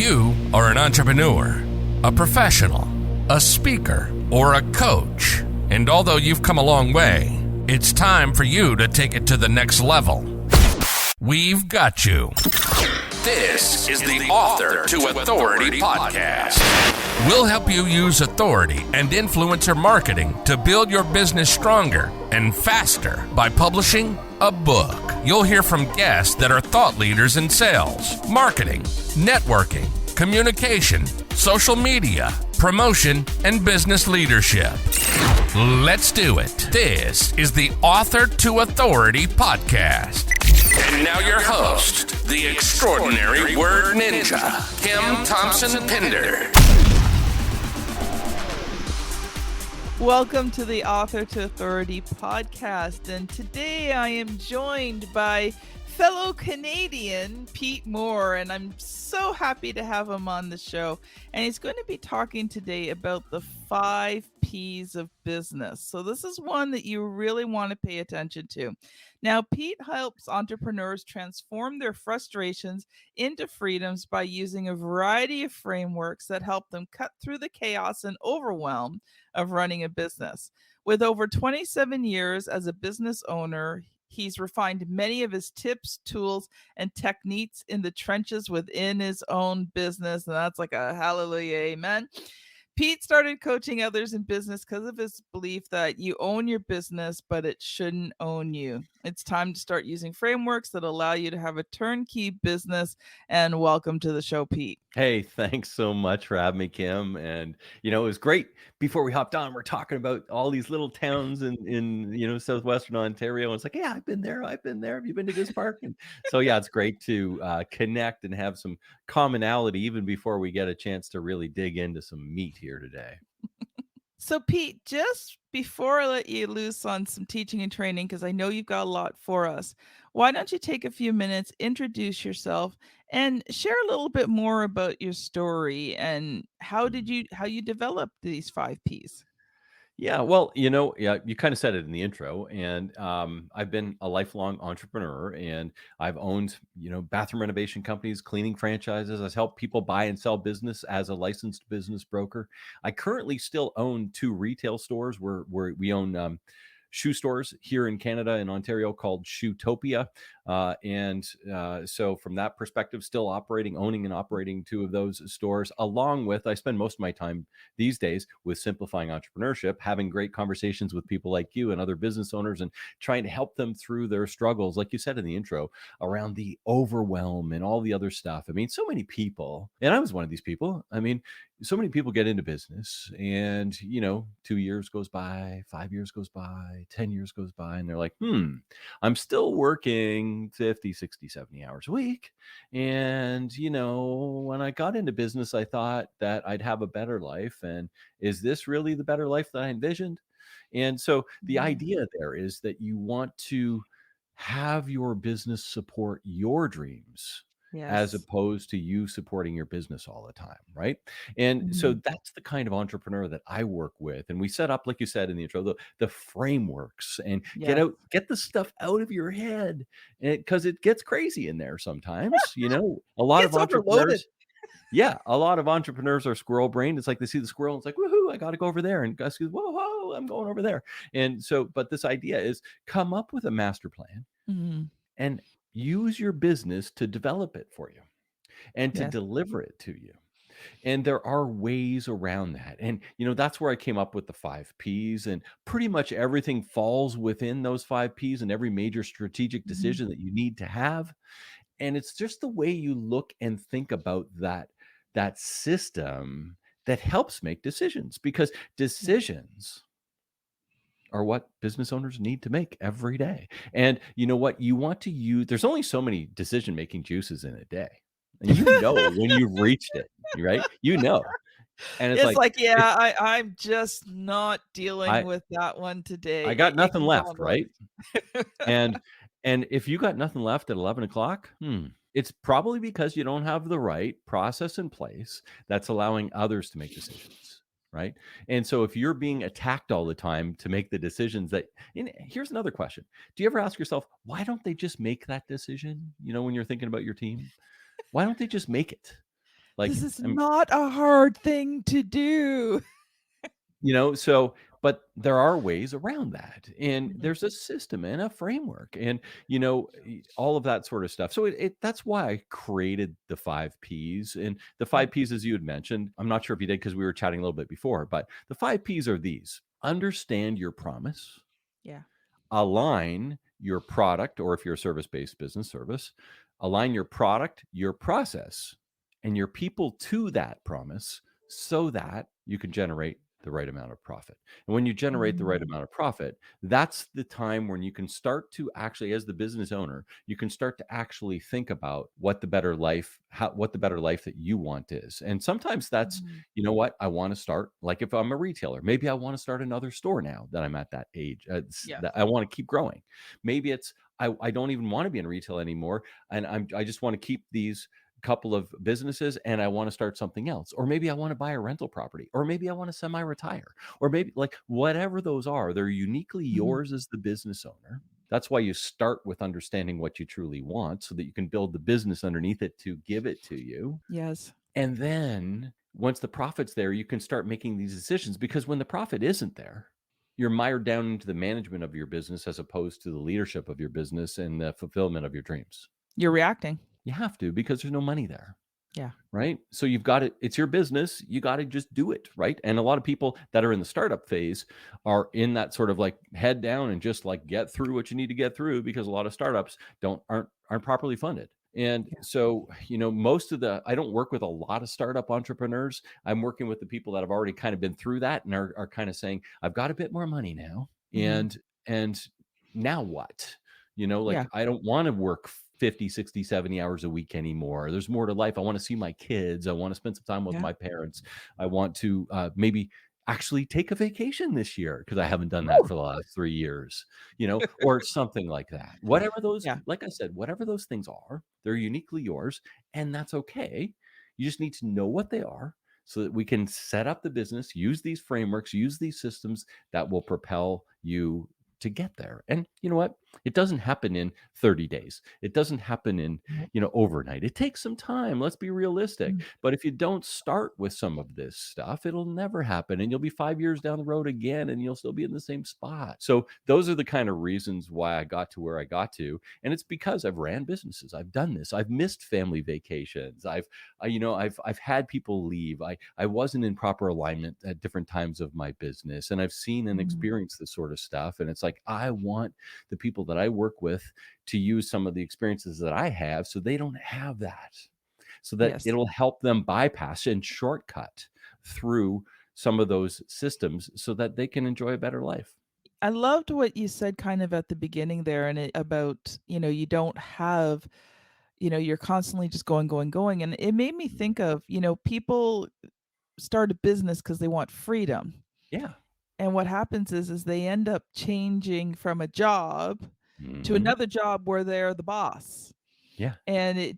you are an entrepreneur, a professional, a speaker, or a coach, and although you've come a long way, it's time for you to take it to the next level. We've got you. This is the Author to Authority podcast. We'll help you use authority and influencer marketing to build your business stronger and faster by publishing a book. You'll hear from guests that are thought leaders in sales, marketing, networking, communication, social media, promotion, and business leadership. Let's do it. This is the Author to Authority podcast. And now your host, the extraordinary word ninja, Kim Thompson-Pinder. Welcome to the Author to Authority podcast, and today I am joined by fellow Canadian Pete Mohr, and I'm so happy to have him on the show. And he's going to be talking today about the 5 P's of business. So this is one that you really want to pay attention to. Now, Pete helps entrepreneurs transform their frustrations into freedoms by using a variety of frameworks that help them cut through the chaos and overwhelm of running a business. With over 27 years as a business owner, he's refined many of his tips, tools, and techniques in the trenches within his own business. And that's like a hallelujah, amen. Pete started coaching others in business because of his belief that you own your business, but it shouldn't own you. It's time to start using frameworks that allow you to have a turnkey business. And welcome to the show, Pete. Hey, thanks so much for having me, Kim. And, it was great. Before we hopped on, we're talking about all these little towns in southwestern Ontario. And it's like, yeah, I've been there. Have you been to Goose Park? And so, yeah, it's great to connect and have some commonality even before we get a chance to really dig into some meat here today. So, Pete, just before I let you loose on some teaching and training, because I know you've got a lot for us, why don't you take a few minutes, introduce yourself, and share a little bit more about your story and how you developed these 5 Ps? Yeah, well, you kind of said it in the intro, and I've been a lifelong entrepreneur, and I've owned, bathroom renovation companies, cleaning franchises. I've helped people buy and sell business as a licensed business broker. I currently still own 2 retail stores where we own shoe stores here in Canada and Ontario called Shoetopia. So from that perspective, still owning and operating 2 of those stores, along with, I spend most of my time these days with simplifying entrepreneurship, having great conversations with people like you and other business owners and trying to help them through their struggles, like you said in the intro, around the overwhelm and all the other stuff. I mean, so many people, and I was one of these people. I mean, so many people get into business and, 2 years goes by, 5 years goes by, 10 years goes by, and they're like, I'm still working 50, 60, 70 hours a week. And, when I got into business, I thought that I'd have a better life. And is this really the better life that I envisioned? And so the idea there is that you want to have your business support your dreams. As Yes. opposed to you supporting your business all the time, right? And so that's the kind of entrepreneur that I work with. And we set up, like you said in the intro, the frameworks and Yeah. get the stuff out of your head, because it gets crazy in there sometimes. A lot of It's overloaded. a lot of entrepreneurs are squirrel brained. It's like they see the squirrel, and it's like, woohoo, I got to go over there. And Gus goes, whoa, I'm going over there. And so, but this idea is come up with a master plan and use your business to develop it for you and to Yes. deliver it to you. And there are ways around that. And, that's where I came up with the 5 Ps, and pretty much everything falls within those 5 Ps and every major strategic decision that you need to have. And it's just the way you look and think about that system that helps make decisions, because decisions are what business owners need to make every day. And you know what? You want to use, there's only so many decision-making juices in a day. And when you've reached it, right? And it's like, I'm just not dealing I with that one today. I got It nothing can go left, on right? And if you got nothing left at 11 o'clock, it's probably because you don't have the right process in place that's allowing others to make decisions. Right. And so if you're being attacked all the time to make the decisions here's another question. Do you ever ask yourself, why don't they just make that decision? When you're thinking about your team, why don't they just make it? Like, This is not a hard thing to do. so, but there are ways around that, and Mhm, there's a system and a framework, and all of that sort of stuff. So that's why I created the 5 Ps, and the mhm. 5 Ps, as you had mentioned, I'm not sure if you did because we were chatting a little bit before, but the 5 Ps are these: understand your promise, Yeah. align your product, or if you're a service-based business, align your product, your process, and your people to that promise, so that you can generate the right amount of profit. And when you generate the right Mm, amount of profit, that's the time when you can start to actually, as the business owner, you can start to actually think about what the better life that you want is. And sometimes that's, mhm. what I want to start. Like, if I'm a retailer, maybe I want to start another store now that I'm at that age. Yes. That I want to keep growing. Maybe it's, I don't even want to be in retail anymore, and I just want to keep these couple of businesses, and I want to start something else. Or maybe I want to buy a rental property, or maybe I want to semi-retire, or maybe, like, whatever those are, they're uniquely Mhm. yours as the business owner. That's why you start with understanding what you truly want, so that you can build the business underneath it to give it to you. Yes. And then once the profit's there, you can start making these decisions, because when the profit isn't there, you're mired down into the management of your business as opposed to the leadership of your business and the fulfillment of your dreams. You're reacting. You have to, because there's no money there. Yeah. Right? So you've got it. It's your business. You got to just do it. Right. And a lot of people that are in the startup phase are in that sort of like head down and just like get through what you need to get through, because a lot of startups aren't properly funded. And Yeah. so, I don't work with a lot of startup entrepreneurs. I'm working with the people that have already kind of been through that and are kind of saying, I've got a bit more money now. Mhm. And now what? Like, Yeah. I don't want to work 50, 60, 70 hours a week anymore. There's more to life. I want to see my kids. I want to spend some time with Yeah. my parents. I want to maybe actually take a vacation this year, because I haven't done that Ooh. for the last 3 years, or something like that. Whatever those, Yeah. like I said, whatever those things are, they're uniquely yours, and that's okay. You just need to know what they are, so that we can set up the business, use these frameworks, use these systems that will propel you to get there. And you know what? It doesn't happen in 30 days. It doesn't happen in, Nope. overnight. It takes some time. Let's be realistic. Mm. But if you don't start with some of this stuff, it'll never happen. And you'll be 5 years down the road again, and you'll still be in the same spot. So those are the kind of reasons why I got to where I got to. And it's because I've ran businesses. I've done this. I've missed family vacations. I've had people leave. I wasn't in proper alignment at different times of my business. And I've seen and Mhm. experienced this sort of stuff. And it's like, I want the people that I work with to use some of the experiences that I have, so they don't have that, so that Yes. it'll help them bypass and shortcut through some of those systems, so that they can enjoy a better life. I loved what you said kind of at the beginning there and about, you don't have, you're constantly just going, going, going. And it made me think of, people start a business because they want freedom. Yeah. And what happens is they end up changing from a job to Hmm. another job where they're the boss. Yeah. And it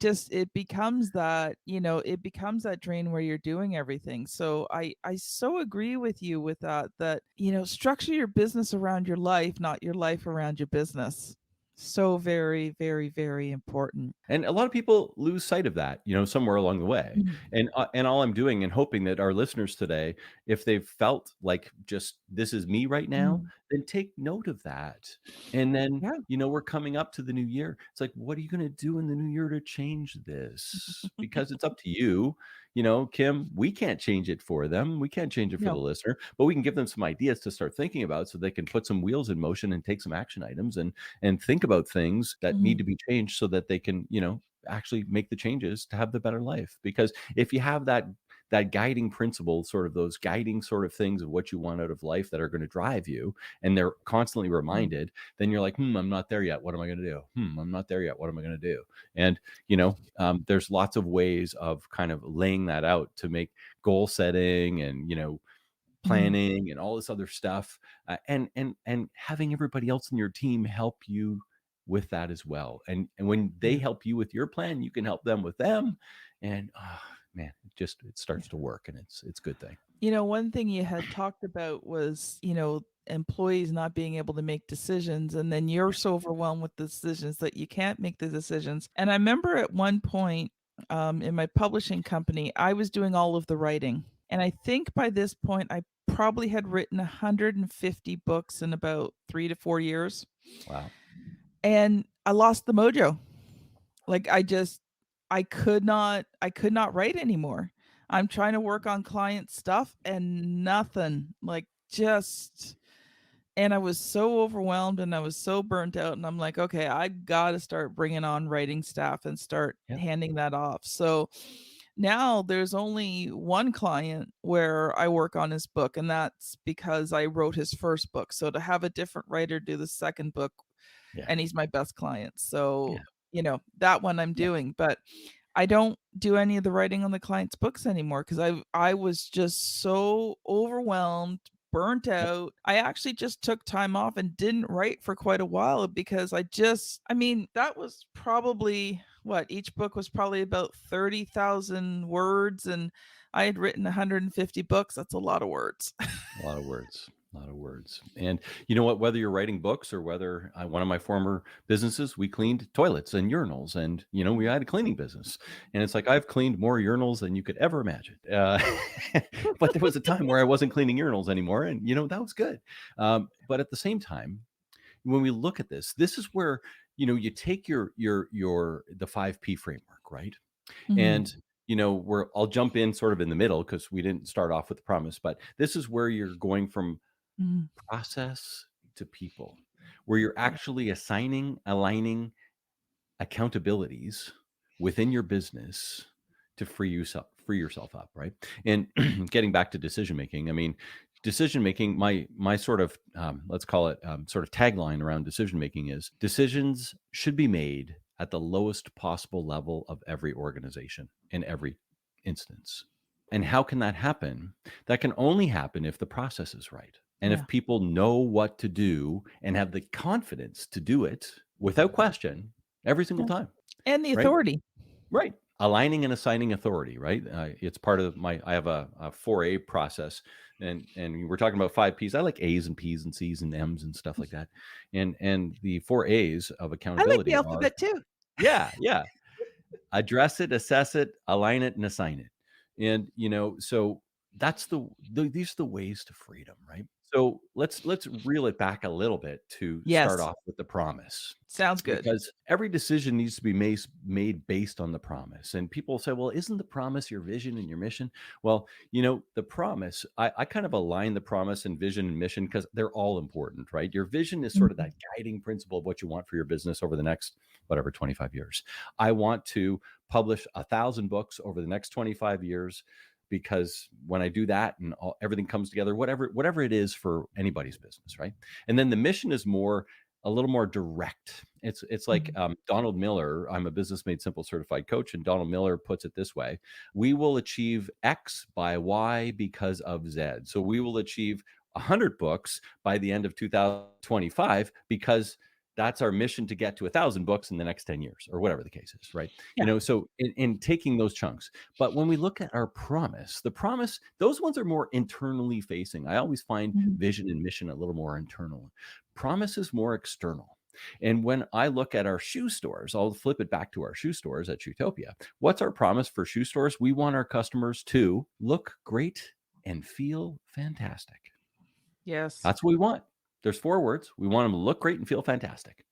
becomes that, it becomes that drain where you're doing everything. So I so agree with you with that, structure your business around your life, not your life around your business. So very, very, very important. And a lot of people lose sight of that, somewhere along the way. Mhm. And all I'm doing and hoping that our listeners today, if they've felt like just this is me right now, Mhm. then take note of that. And then, Yeah. we're coming up to the new year. It's like, what are you going to do in the new year to change this? Because it's up to you. Kim, we can't change it for them. We can't change it for the No. listener, but we can give them some ideas to start thinking about, so they can put some wheels in motion and take some action items, and think about things that need Mhm. to be changed, so that they can, actually make the changes to have the better life. Because if you have that guiding principle, sort of those guiding sort of things of what you want out of life that are going to drive you, and they're constantly Mhm. reminded, then you're like, I'm not there yet. What am I going to do? I'm not there yet. What am I going to do? And there's lots of ways of kind of laying that out to make goal setting and Mhm. planning and all this other stuff, and having everybody else in your team help you with that as well. And when they Yeah. help you with your plan, you can help them with them, and man, it Yeah. starts to work, and it's a good thing. One thing you had talked about was, employees not being able to make decisions, and then you're Yeah. so overwhelmed with the decisions that you can't make the decisions. And I remember at one point, in my publishing company, I was doing all of the writing. And I think by this point, I probably had written 150 books in about 3 to 4 years. Wow. And I lost the mojo. Like I could not write anymore. I'm trying to work on client stuff and nothing. Like just and I was so overwhelmed and I was so burnt out and I'm like, okay, I got to start bringing on writing staff and start Yeah. handing that off. So now there's only one client where I work on his book and that's because I wrote his first book. So to have a different writer do the second book Yeah. and he's my best client. Yeah. So, that one I'm Yeah. doing, but I don't do any of the writing on the client's books anymore because I was just so overwhelmed, burnt Yep. out. I actually just took time off and didn't write for quite a while because I mean, that was probably what each book was probably about 30,000 words and I had written 150 books. That's a lot of words. A lot of words. A lot of words. And you know what? Whether you're writing books or whether one of my former businesses, we cleaned toilets and urinals, and we had a cleaning business. And it's like I've cleaned more urinals than you could ever imagine. But there was a time where I wasn't cleaning urinals anymore, and that was good. But at the same time, when we look at this is where you take the 5P framework, right? Mhm. And I'll jump in sort of in the middle because we didn't start off with the promise, but this is where you're going from Mhm. process to people, where you're Yeah. actually aligning accountabilities within your business to free yourself up, right? And getting back to decision making, I mean, decision making, my sort of let's call it sort of tagline around decision making is decisions should be made at the lowest possible level of every organization in every instance. And how can that happen? That can only happen if the process is right. And Yeah. if people know what to do and have the confidence to do it without question every single Yeah. time, And the right? authority. Right. Aligning and assigning authority, right? It's part of I have a 4A process, and we're talking about 5Ps. I like A's and P's and C's and M's and stuff like that. And the 4A's of I like the accountability are, alphabet too. yeah, yeah, address it, assess it, align it, and assign it. And so that's these are the ways to freedom, right? So let's reel it back a little bit to start Yes. off with the promise, Sounds good. because every decision needs to be made based on the promise. And people say, well, isn't the promise your vision and your mission? Well, the promise, I kind of align the promise and vision and mission because they're all important, right? Your vision is sort of Mhm. that guiding principle of what you want for your business over the next, whatever, 25 years. I want to publish 1,000 books over the next 25 years because when I do that and everything comes together, whatever it is for anybody's business, right? And then the mission is a little more direct. It's like Mhm. Donald Miller. I'm a Business Made Simple certified coach, and Donald Miller puts it this way: we will achieve X by Y because of Z. So we will achieve 100 books by the end of 2025 because that's our mission to get to 1,000 books in the next 10 years, or whatever the case is, right? Yeah. So in taking those chunks. But when we look at our promise, the promise, those ones are more internally facing. I always find Mhm. vision and mission a little more internal. Promise is more external. And when I look at our shoe stores, I'll flip it back to our shoe stores at Shoetopia. What's our promise for shoe stores? We want our customers to look great and feel fantastic. Yes. That's what we want. There's 4 words. We want them to look great and feel fantastic.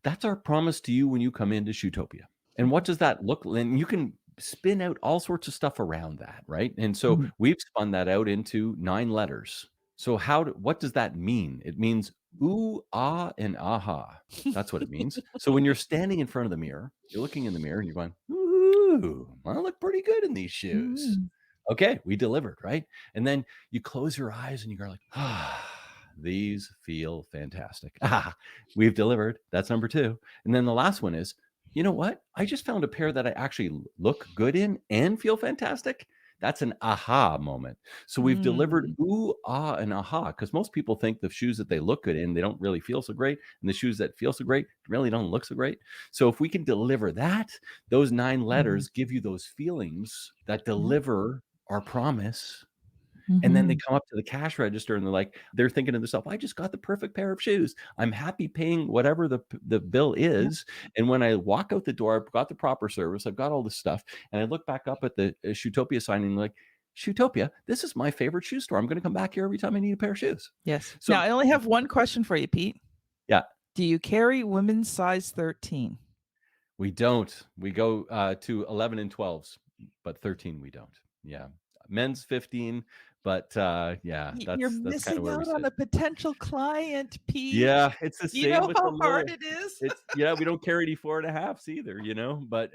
That's our promise to you when you come into Shootopia. And what does that look like? And you can spin out all sorts of stuff around that, right? And so Mhm. we've spun that out into 9 letters. So what does that mean? It means ooh, ah, and aha. That's what it means. So when you're standing in front of the mirror, you're looking in the mirror and you're going, ooh, I look pretty good in these shoes. Mm. Okay, we delivered, right? And then you close your eyes and you go like, ah, these feel fantastic. Ah, we've delivered. That's number 2. And then the last one is, you know what? I just found a pair that I actually look good in and feel fantastic. That's an aha moment. So we've delivered Mm. ooh, ah, and aha, because most people think the shoes that they look good in, they don't really feel so great. And the shoes that feel so great really don't look so great. So if we can deliver that, those 9 Mhm. letters give you those feelings that Yeah. deliver our promise. And then they Mhm. come up to the cash register and they're thinking to themselves, I just got the perfect pair of shoes. I'm happy paying whatever the bill Yeah. is. And when I walk out the door, I've got the proper service, I've got all this stuff. And I look back up at the Shootopia sign and like, Shootopia, this is my favorite shoe store. I'm going to come back here every time I need a pair of shoes. Yes. So Now, I only have one question for you, Pete. yeah, Do you carry women's size 13? we don't. We go to 11 and 12s, but 13 we don't. Yeah. Men's 15, but yeah, You're that's kind of missing where we out on sit. a potential client, Pete. Yeah, it's the You same know with the how hard little it is? it's yeah, we don't carry any 4.5s either, but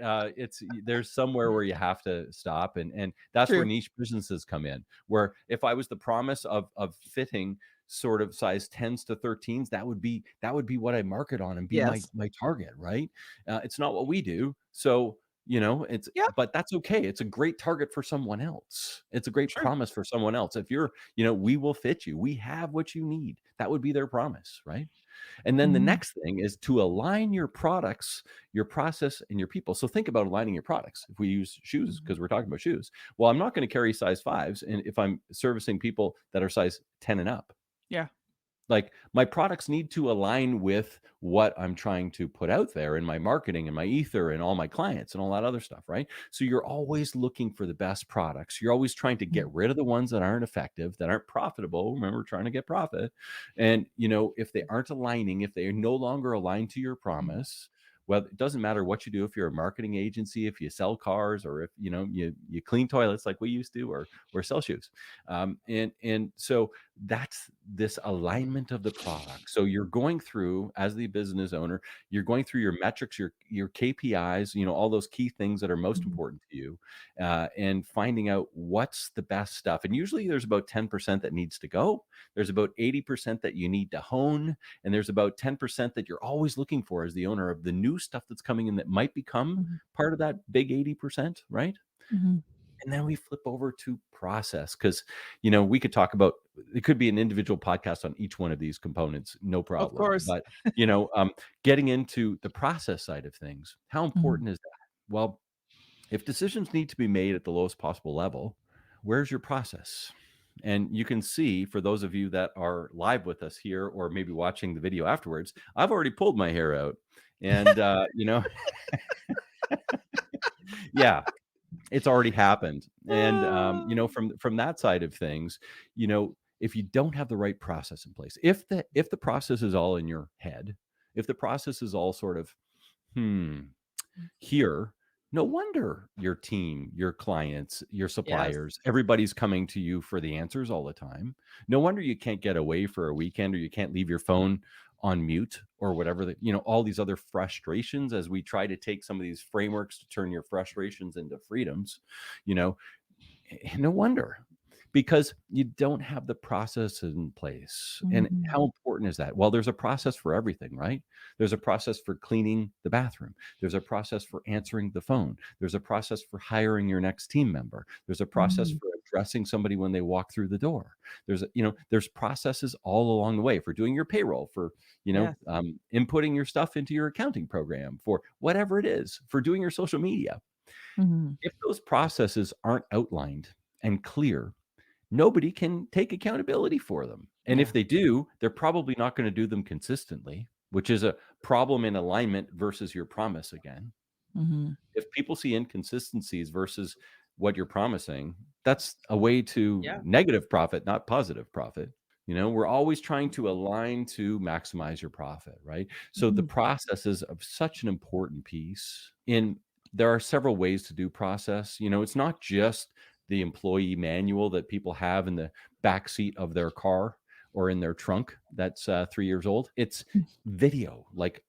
there's somewhere where you have to stop, and that's where True. niche businesses come in. Where if I was the promise of fitting sort of size 10s to 13s, that would be what I market on and be my Yes. my target, right? It's not what we do. So, it's Yeah, but that's okay. It's a great target for someone else. It's a great true. promise for someone else. If you're, we will fit you. We have what you need. That would be their promise, right? And then the Mhm. next thing is to align your products, your process, and your people. So think about aligning your products. If we use shoes, Mhm. because we're talking about shoes, well, I'm not going to carry size fives. And if I'm servicing people that are size 10 and up, Yeah. like my products need to align with what I'm trying to put out there in my marketing and my ether and all my clients and all that other stuff, right? So you're always looking for the best products. You're always trying to get Mhm. rid of the ones that aren't effective, that aren't profitable. Remember, trying to get profit. And if they aren't aligning, if they are no longer aligned to your Mhm. promise, well, it doesn't matter what you do. If you're a marketing agency, if you sell cars, or if you clean toilets like we used to, or sell shoes, and so that's this alignment of the product. So you're going through, as the business owner, you're going through your metrics, your KPIs, all those key things that are most Mhm. important to you, and finding out what's the best stuff. And usually there's about 10% that needs to go. There's about 80% that you need to hone, and there's about 10% that you're always looking for as the owner of the new stuff that's coming in that might become Mhm. part of that big 80%, right? Mhm. And then we flip over to process, because we could talk about, it could be an individual podcast on each one of these components, no Of problem. course. But getting into the process side of things, how Mhm. important is that? Well, if decisions need to be made at the lowest possible level, where's your process? And you can see, for those of you that are live with us here or maybe watching the video afterwards, I've already pulled my hair out. And yeah, it's already happened. And Oh. from that side of things, if you don't have the right process in place, if the process is all in your head, if the process is all sort of hmm here, no wonder your team, your clients, your Yes. suppliers, everybody's coming to you for the answers all the time. No wonder you can't get away for a weekend, or you can't leave your phone on mute, or whatever, all these other frustrations, as we try to take some of these frameworks to turn your frustrations into freedoms. you know no wonder, because you don't have the process in place. And Mhm. how important is that? Well, there's a process for everything, right? There's a process for cleaning the bathroom. There's a process for answering the phone. There's a process for hiring your next team member. There's a process Mhm. for addressing somebody when they walk through the door. There's processes all along the way for doing your payroll, for Yes. inputting your stuff into your accounting program, for whatever it is, for doing your social media. Mhm. If those processes aren't outlined and clear, nobody can take accountability for them. And if Yeah. they do, they're probably not going to do them consistently, which is a problem in alignment versus your promise again. Mhm. If people see inconsistencies versus what you're promising, that's a way to Yeah. negative profit, not positive profit. We're always trying to align to maximize your profit, right? So the Mhm. process is of such an important piece. In There are several ways to do process. It's not just the employee manual that people have in the back seat of their car or in their trunk that's 3 years old. It's video. Like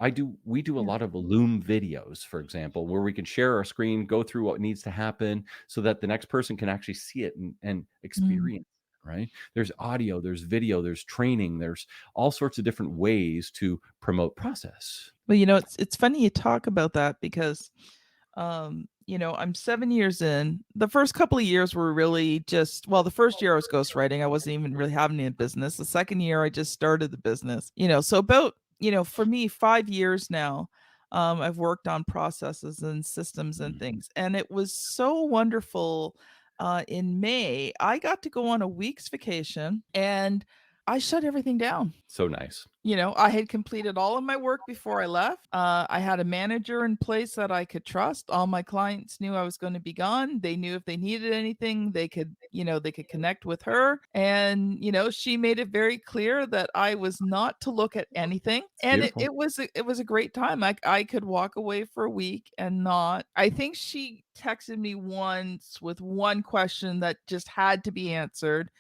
we do a Yeah. lot of Loom videos, for example, where we can share our screen, go through what needs to happen so that the next person can actually see it and Mhm. experience it, right? There's audio, there's video, there's training, there's all sorts of different ways to promote process. Well, it's funny you talk about that because I'm 7 years in. The first couple of years were really just, well, the first year I was ghostwriting. I wasn't even really having any business. The second year I just started the business. So about, for me, 5 years now, I've worked on processes and systems and Mm. things. And it was so wonderful in May, I got to go on a week's vacation and I shut everything down. So nice. I had completed all of my work before I left. I had a manager in place that I could trust. All my clients knew I was going to be gone. They knew if they needed anything, they could connect with her. And, she made it very clear that I was not to look at anything. It's And it, beautiful. it was a great time. I could walk away for a week and not. I think she texted me once with one question that just had to be answered.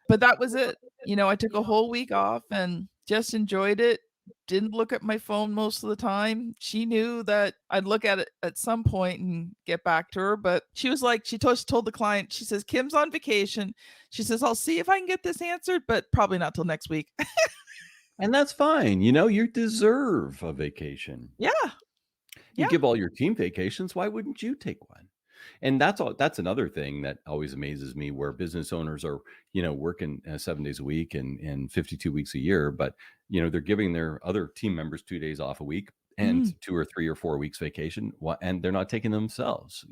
But that was it. I took a whole week off and just enjoyed it. Didn't look at my phone most of the time. She knew that I'd look at it at some point and get back to her, but she was like, she told the client, she says, Kim's on vacation. She says, I'll see if I can get this answered, but probably not till next week. And that's fine. You deserve a vacation. Yeah. You Yeah. give all your team vacations. Why wouldn't you take one? And that's another thing that always amazes me, where business owners are, working 7 days a week and 52 weeks a year, but they're giving their other team members 2 days off a week and 2 or 3 or 4 weeks vacation, and they're not taking themselves.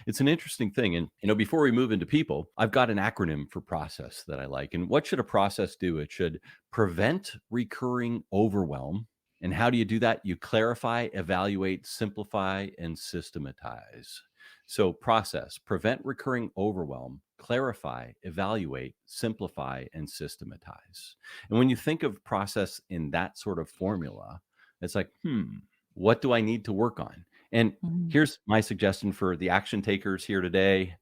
It's an interesting thing. And before we move into people, I've got an acronym for process that I like. And what should a process do? It should prevent recurring overwhelm. And how do you do that? You clarify, evaluate, simplify, and systematize. So process, prevent recurring overwhelm, clarify, evaluate, simplify, and systematize. And when you think of process in that sort of formula, it's like, what do I need to work on? And here's my suggestion for the action takers here today,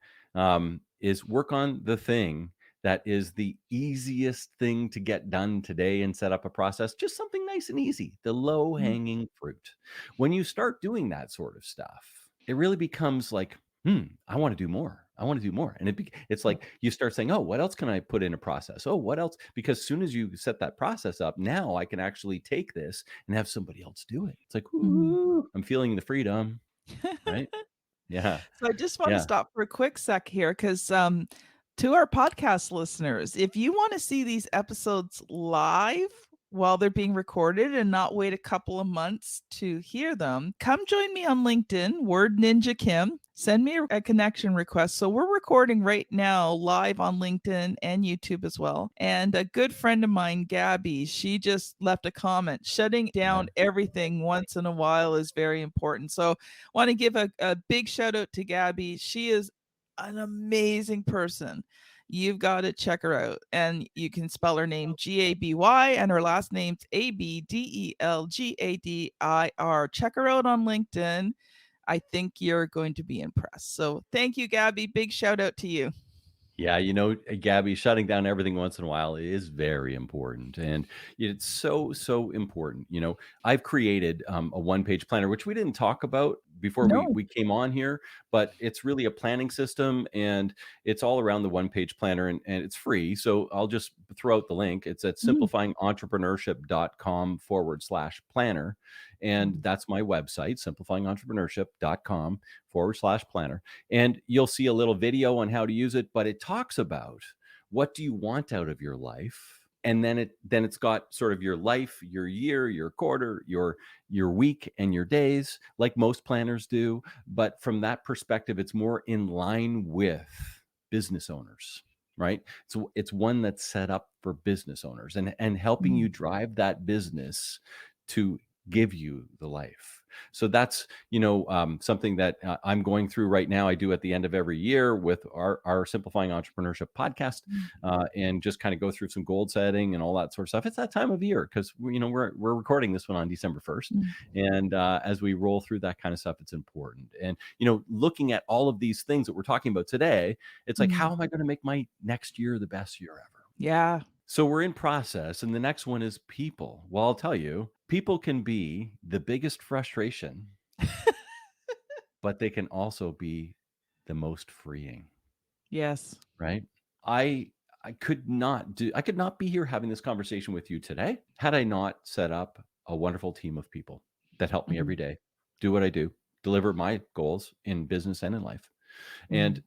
is work on the thing that is the easiest thing to get done today and set up a process. Just something nice and easy, the low hanging fruit. When you start doing that sort of stuff, it really becomes like, I want to do more. I want to do more. And it's like you start saying, oh, what else can I put in a process? Oh, what else? Because as soon as you set that process up, now I can actually take this and have somebody else do it. It's like, ooh, I'm feeling the freedom, right? Yeah. So I just want to Yeah. stop for a quick sec here because to our podcast listeners, if you want to see these episodes live while they're being recorded and not wait a couple of months to hear them, come join me on LinkedIn, Word Ninja Kim. Send me a connection request. So we're recording right now live on LinkedIn and YouTube as well. And a good friend of mine, Gabby, she just left a comment. Shutting down everything once in a while is very important. So I want to give a big shout out to Gabby. She is an amazing person. You've got to check her out. And you can spell her name Gaby and her last name's Abdelgadir. Check her out on LinkedIn. I think you're going to be impressed. So thank you, Gabby. Big shout out to you. Yeah, Gabby, shutting down everything once in a while is very important. And it's so, so important. I've created a one-page planner, which we didn't talk about before No. we came on here, but it's really a planning system, and it's all around the one-page planner, and it's free. So I'll just throw out the link. It's at simplifyingentrpreneurship.com/planner. And that's my website, simplifyingentrpreneurship.com/planner. And you'll see a little video on how to use it, but it talks about what do you want out of your life? And then it's got sort of your life, your year, your quarter, your week, and your days, like most planners do. But from that perspective, it's more in line with business owners, right? So it's one that's set up for business owners and helping you drive that business to give you the life. So that's, something that I'm going through right now. I do at the end of every year with our Simplifying Entrepreneurship podcast, and just kind of go through some goal setting and all that sort of stuff. It's that time of year because we're recording this one on December 1st. And as we roll through that kind of stuff, it's important. And, looking at all of these things that we're talking about today, it's like, how am I going to make my next year the best year ever? Yeah. So we're in process, and the next one is people. Well, I'll tell you, people can be the biggest frustration, but they can also be the most freeing. Yes. Right? I could not be here having this conversation with you today had I not set up a wonderful team of people that help me every day do what I do, deliver my goals in business and in life. And,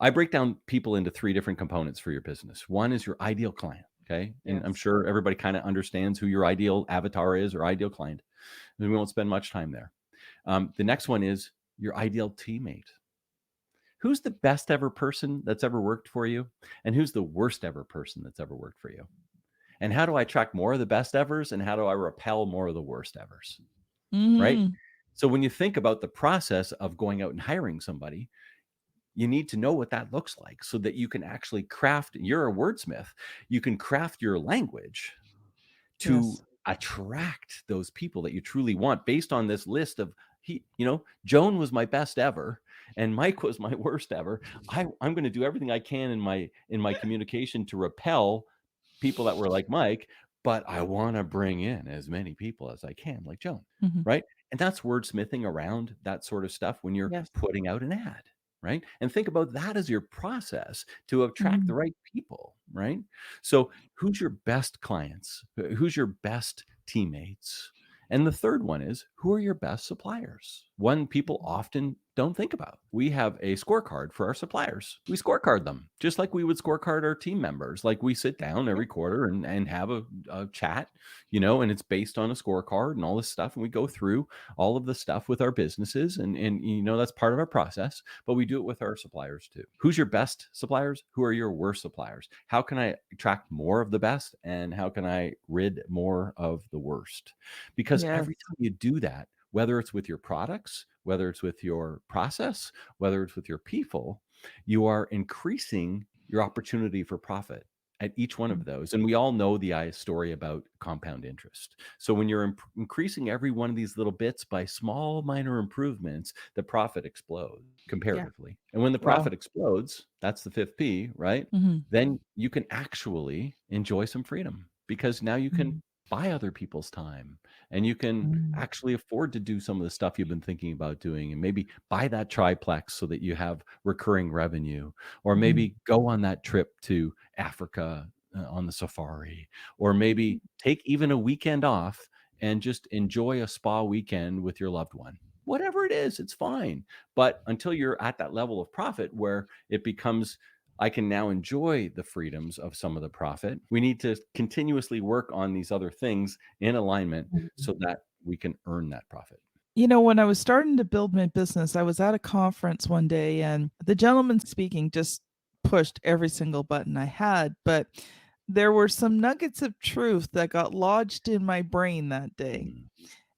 I break down people into 3 different components for your business. One is your ideal client. Okay. And I'm sure everybody kind of understands who your ideal avatar is or ideal client. And we won't spend much time there. The next one is your ideal teammate. who's the best ever person that's ever worked for you? And who's the worst ever person that's ever worked for you? And how do I attract more of the best evers? And how do I repel more of the worst evers? Right. Hmm. So when you think about the process of going out and hiring somebody, you need to know what that looks like so that you can actually craft. You're a wordsmith. You can craft your language to Yes. attract those people that you truly want based on this list of Joan was my best ever and Mike was my worst ever. I'm going to do everything I can in my communication to repel people that were like Mike, but I want to bring in as many people as I can, like Joan, Hmm. right? And that's wordsmithing around that sort of stuff when you're Yes. putting out an ad, right? And think about that as your process to attract the Mhm. right people, right? So, who's your best clients? Who's your best teammates? And the third one is, who are your best suppliers? One people often don't think about. We have a scorecard for our suppliers. We scorecard them just like we would scorecard our team members. Like we sit down Yeah. every quarter and have a chat, and it's based on a scorecard and all this stuff. And we go through all of the stuff with our businesses. And that's part of our process, but we do it with our suppliers too. Who's your best suppliers? Who are your worst suppliers? How can I attract more of the best? And how can I rid more of the worst? Because Yes. every time you do that, whether it's with your products, whether it's with your process, whether it's with your people, you are increasing your opportunity for profit at each one of those. And we all know the story about compound interest. So when you're increasing every one of these little bits by small, minor improvements, the profit explodes Yeah. comparatively. And when the Wow. profit explodes, that's the fifth P, right? Hmm. Then you can actually enjoy some freedom because now you can buy other people's time and you can Hmm. actually afford to do some of the stuff you've been thinking about doing and maybe buy that triplex so that you have recurring revenue, or Hmm. maybe go on that trip to Africa on the safari, or maybe take even a weekend off and just enjoy a spa weekend with your loved one. Whatever it is, it's fine. But until you're at that level of profit where it becomes, I can now enjoy the freedoms of some of the profit, we need to continuously work on these other things in alignment so that we can earn that profit. When I was starting to build my business, I was at a conference one day and the gentleman speaking just pushed every single button I had, but there were some nuggets of truth that got lodged in my brain that day. Mm,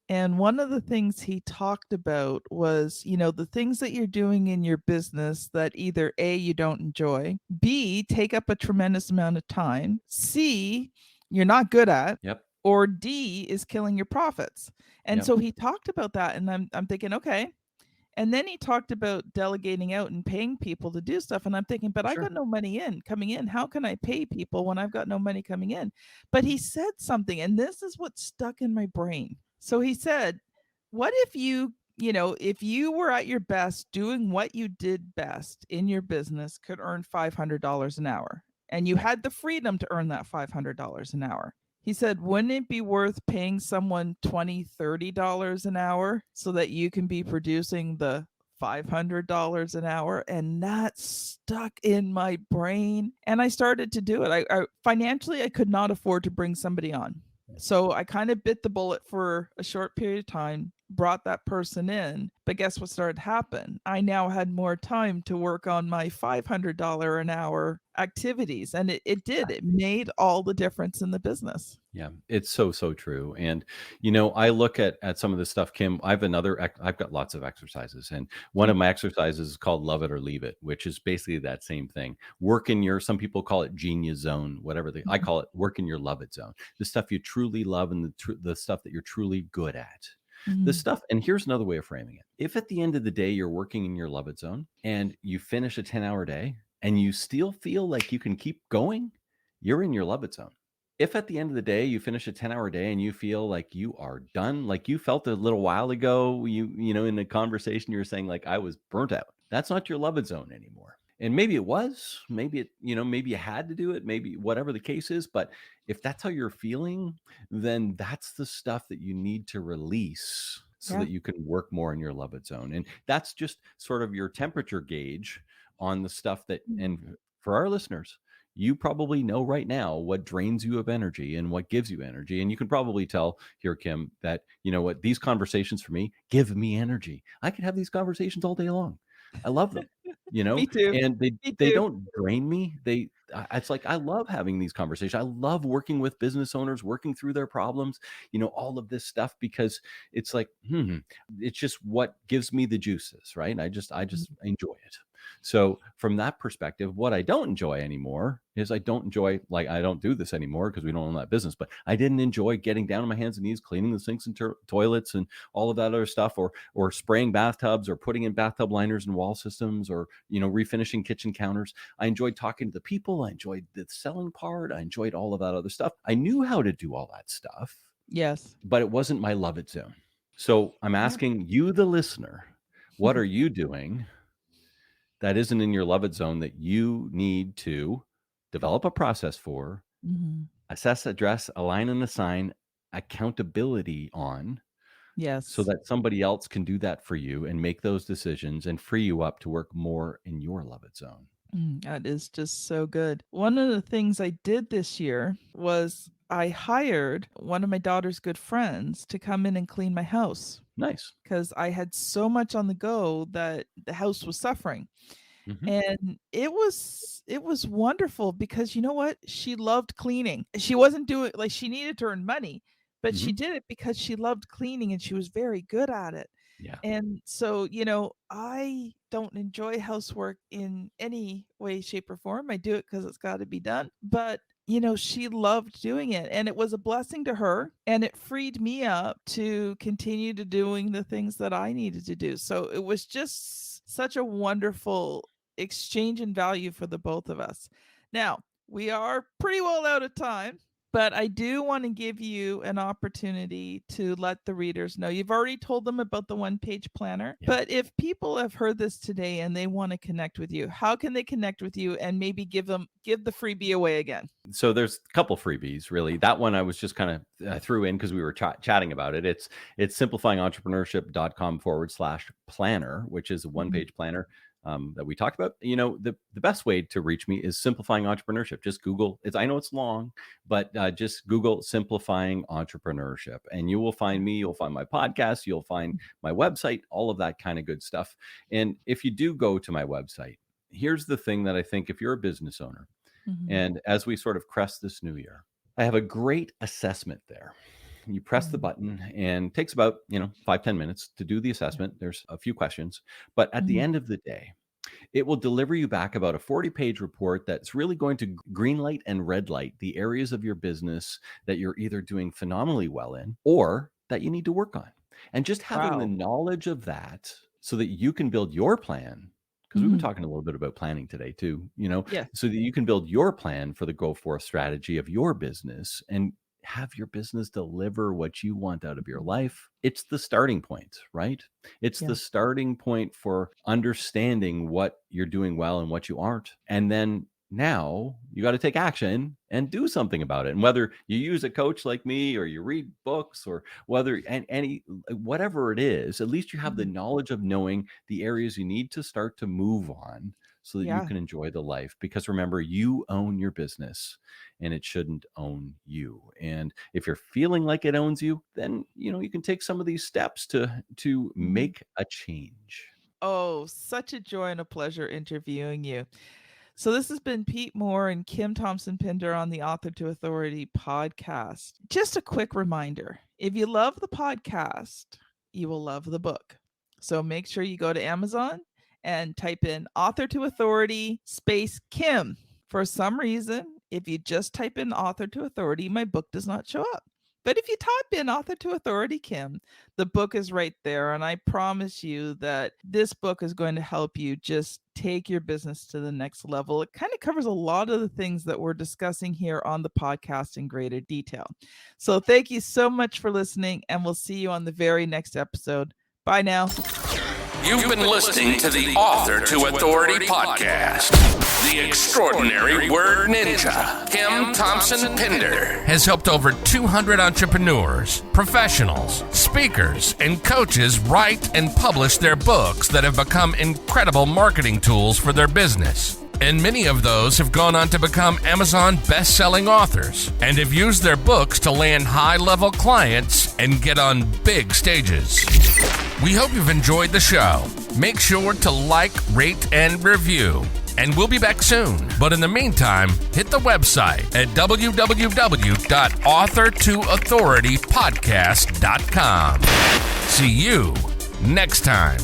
And one of the things he talked about was, the things that you're doing in your business that either A, you don't enjoy, B, take up a tremendous amount of time, C, you're not good at, Yep. or D is killing your profits. And Yep. so he talked about that and I'm thinking, okay. And then he talked about delegating out and paying people to do stuff and I'm thinking, but I Sure. got no money coming in. How can I pay people when I've got no money coming in? But he said something and this is what stuck in my brain. So he said, what if if you were at your best doing what you did best in your business could earn $500 an hour and you had the freedom to earn that $500 an hour? He said, wouldn't it be worth paying someone $20, $30 an hour so that you can be producing the $500 an hour? And that stuck in my brain. And I started to do it. I financially, I could not afford to bring somebody on. So I kind of bit the bullet for a short period of time, brought that person in. But guess what started to happen? I now had more time to work on my $500 an hour activities. And it did. It made all the difference in the business. Yeah, it's so, so true. And, I look at some of this stuff, Kim. I've got lots of exercises. And one of my exercises is called Love It or Leave It, which is basically that same thing. Some people call it genius zone, whatever I call it, work in your love it zone. The stuff you truly love and the stuff that you're truly good at. The Mhm. stuff, and here's another way of framing it. If at the end of the day, you're working in your love it zone and you finish a 10-hour day and you still feel like you can keep going, you're in your love it zone. If at the end of the day you finish a 10-hour day and you feel like you are done, like you felt a little while ago, in the conversation you were saying like I was burnt out. That's not your love it zone anymore. And maybe it was, maybe you had to do it, maybe whatever the case is, but if that's how you're feeling, then that's the stuff that you need to release so Yeah. that you can work more in your love it zone. And that's just sort of your temperature gauge on the stuff and for our listeners, you probably know right now what drains you of energy and what gives you energy. And you can probably tell here, Kim, that, these conversations for me give me energy. I can have these conversations all day long. I love them. Me too. and Me they too. don't drain me. It's like I love having these conversations. I love working with business owners, working through their problems, all of this stuff, because it's like, it's just what gives me the juices, right? I just enjoy it. So from that perspective, what I don't enjoy anymore is I don't do this anymore because we don't own that business, but I didn't enjoy getting down on my hands and knees, cleaning the sinks and toilets and all of that other stuff, or spraying bathtubs, or putting in bathtub liners and wall systems, or, refinishing kitchen counters. I enjoyed talking to the people. I enjoyed the selling part. I enjoyed all of that other stuff. I knew how to do all that stuff. Yes. But it wasn't my love it zone. So I'm asking you, the listener, what are you doing that isn't in your love it zone that you need to develop a process for, assess, address, align, and assign accountability on, Yes. so that somebody else can do that for you and make those decisions and free you up to work more in your love it zone? That is just so good. One of the things I did this year was I hired one of my daughter's good friends to come in and clean my house Nice. because I had so much on the go that the house was suffering. And it was wonderful because you know what? She loved cleaning. She wasn't doing like she needed to earn money, but she did it because she loved cleaning and she was very good at it. Yeah. And so, I don't enjoy housework in any way, shape, or form. I do it because it's got to be done. But, she loved doing it. And it was a blessing to her. And it freed me up to continue to doing the things that I needed to do. So it was just such a wonderful exchange in value for the both of us. Now, we are pretty well out of time. But I do want to give you an opportunity to let the readers know. You've already told them about the one-page planner, but if people have heard this today and they want to connect with you, how can they connect with you and maybe give the freebie away again? So there's a couple freebies, really. That one I was just kind of threw in because we were chatting about it. It's simplifyingentrpreneurship.com/planner, which is a one-page planner that we talked about. The best way to reach me is Simplifying Entrepreneurship. Just Google it. I know it's long, but just Google Simplifying Entrepreneurship and you will find me. You'll find my podcast. You'll find my website, all of that kind of good stuff. And if you do go to my website, here's the thing that I think if you're a business owner, and as we sort of crest this new year, I have a great assessment there. You press the button and it takes about, 5-10 minutes to do the assessment. There's a few questions, but at the end of the day, it will deliver you back about a 40-page report that's really going to green light and red light the areas of your business that you're either doing phenomenally well in or that you need to work on. And just having the knowledge of that so that you can build your plan, because we've been talking a little bit about planning today too, so that you can build your plan for the go forth strategy of your business and have your business deliver what you want out of your life. It's the starting point, right? It's the starting point for understanding what you're doing well and what you aren't. And then now you got to take action and do something about it. And whether you use a coach like me or you read books or whatever it is, at least you have the knowledge of knowing the areas you need to start to move on so that you can enjoy the life. Because remember, you own your business and it shouldn't own you. And if you're feeling like it owns you, then, you can take some of these steps to make a change. Oh, such a joy and a pleasure interviewing you. So this has been Pete Mohr and Kim Thompson-Pinder on the Author to Authority podcast. Just a quick reminder, if you love the podcast, you will love the book. So make sure you go to Amazon and type in Author to Authority space Kim. For some reason, if you just type in Author to Authority, my book does not show up. But if you type in Author to Authority Kim, the book is right there. And I promise you that this book is going to help you just take your business to the next level. It kind of covers a lot of the things that we're discussing here on the podcast in greater detail. So thank you so much for listening, and we'll see you on the very next episode. Bye now. You've been listening to the Author to Authority podcast. The extraordinary word ninja, Kim Thompson-Pinder, has helped over 200 entrepreneurs, professionals, speakers, and coaches write and publish their books that have become incredible marketing tools for their business. And many of those have gone on to become Amazon best-selling authors and have used their books to land high-level clients and get on big stages. We hope you've enjoyed the show. Make sure to like, rate, and review. And we'll be back soon. But in the meantime, hit the website at www.author2authoritypodcast.com. See you next time.